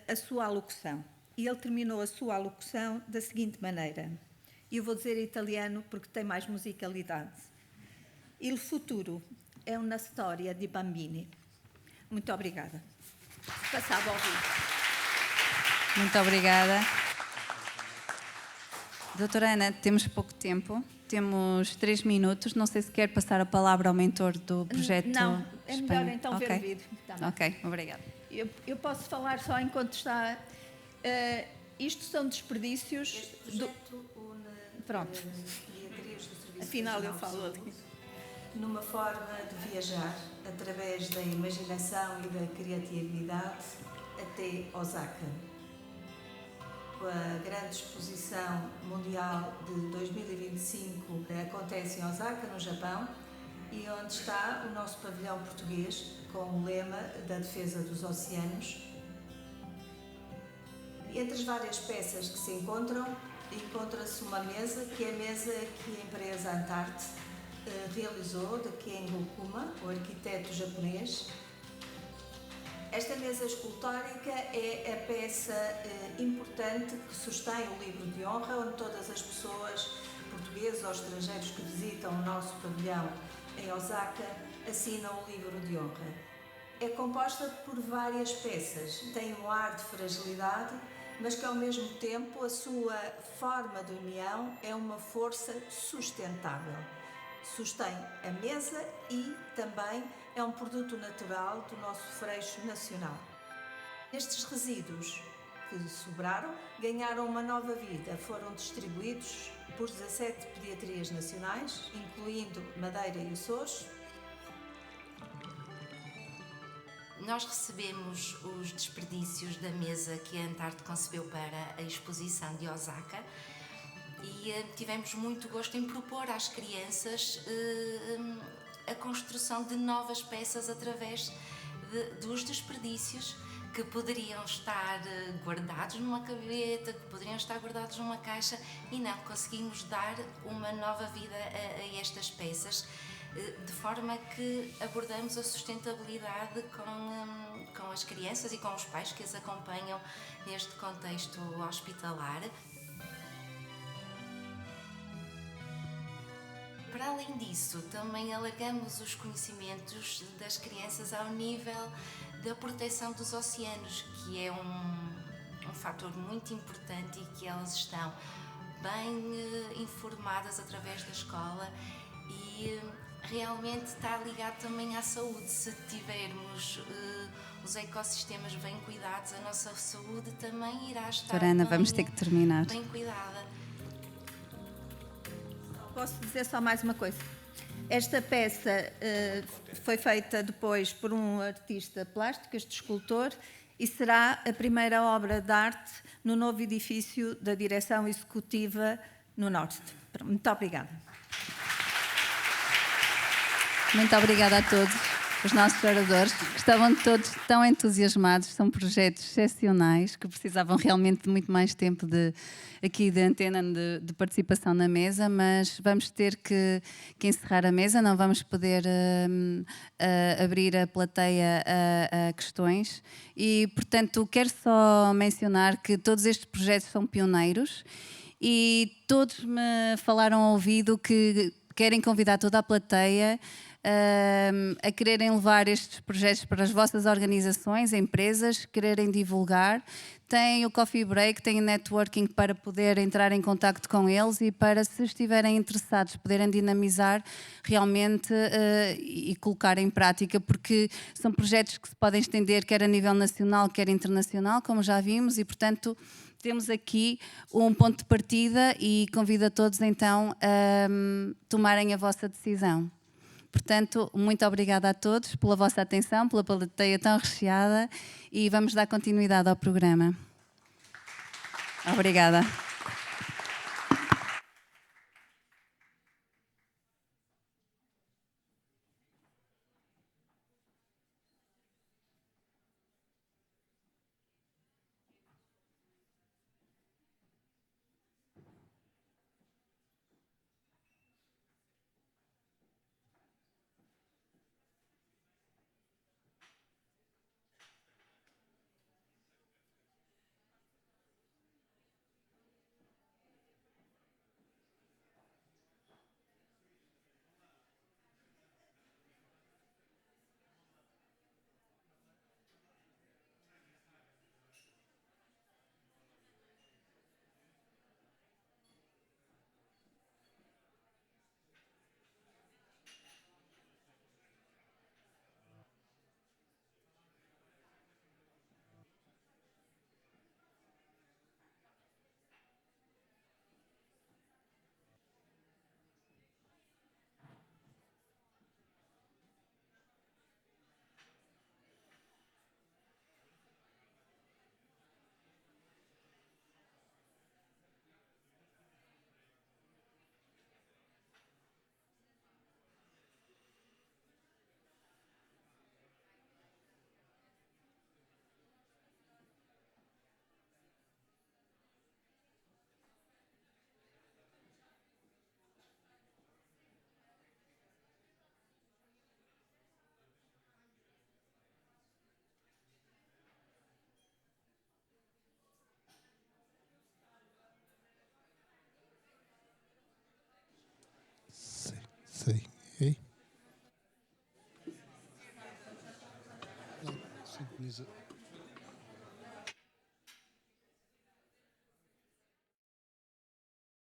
a sua alocução. E ele terminou a sua alocução da seguinte maneira, e eu vou dizer em italiano porque tem mais musicalidade. Il futuro è una storia di bambini. Muito obrigada. Passava a ouvir. Muito obrigada. Doutora Ana, temos pouco tempo, temos 3 minutos. Não sei se quer passar a palavra ao mentor do projeto. Não, é melhor Espanha. então ver o vídeo. Tá. Ok, obrigada. Eu posso falar só enquanto está... isto são desperdícios... Este projeto une Pronto. pediatrias do Serviço Afinal, eu Nacional falo de ali. Saúde numa forma de viajar através da imaginação e da criatividade até Osaka. A grande exposição mundial de 2025 acontece em Osaka, no Japão, e onde está o nosso pavilhão português com o lema da defesa dos oceanos. Entre as várias peças que se encontram, encontra-se uma mesa, que é a mesa que a empresa Antarte realizou, de Kengo Kuma, o arquiteto japonês. Esta mesa escultórica é a peça importante que sustém o livro de honra, onde todas as pessoas, portugueses ou estrangeiros que visitam o nosso pavilhão em Osaka, assinam o livro de honra. É composta por várias peças, tem um ar de fragilidade, mas que ao mesmo tempo a sua forma de união é uma força sustentável. Sustém a mesa e também é um produto natural do nosso freixo nacional. Estes resíduos que sobraram ganharam uma nova vida, foram distribuídos por 17 pediatrias nacionais, incluindo Madeira e Açores. Nós recebemos os desperdícios da mesa que a Antarte concebeu para a exposição de Osaka e tivemos muito gosto em propor às crianças a construção de novas peças através dos desperdícios que poderiam estar guardados numa gaveta, que poderiam estar guardados numa caixa, e não, conseguimos dar uma nova vida a estas peças, de forma que abordamos a sustentabilidade com as crianças e com os pais que as acompanham neste contexto hospitalar. Para além disso, também alargamos os conhecimentos das crianças ao nível da proteção dos oceanos, que é um fator muito importante e que elas estão bem informadas através da escola e realmente está ligado também à saúde. Se tivermos os ecossistemas bem cuidados, a nossa saúde também irá estar Ana, vamos ter que terminar. Bem cuidada. Posso dizer só mais uma coisa? Esta peça foi feita depois por um artista plástico, este escultor, e será a primeira obra de arte no novo edifício da Direção Executiva no Norte. Muito obrigada. Muito obrigada a todos, os nossos oradores, que estavam todos tão entusiasmados. São projetos excepcionais que precisavam realmente de muito mais tempo de antena de participação na mesa, mas vamos ter que encerrar a mesa, não vamos poder abrir a plateia a questões e, portanto, quero só mencionar que todos estes projetos são pioneiros e todos me falaram ao ouvido que querem convidar toda a plateia a quererem levar estes projetos para as vossas organizações, empresas, quererem divulgar. Tem o coffee break, tem o networking para poder entrar em contacto com eles e para, se estiverem interessados, poderem dinamizar realmente e colocar em prática, porque são projetos que se podem estender quer a nível nacional, quer internacional, como já vimos, e portanto temos aqui um ponto de partida e convido a todos então a tomarem a vossa decisão. Portanto, muito obrigada a todos pela vossa atenção, pela plateia tão recheada e vamos dar continuidade ao programa. Obrigada. Ok. Não, sintoniza.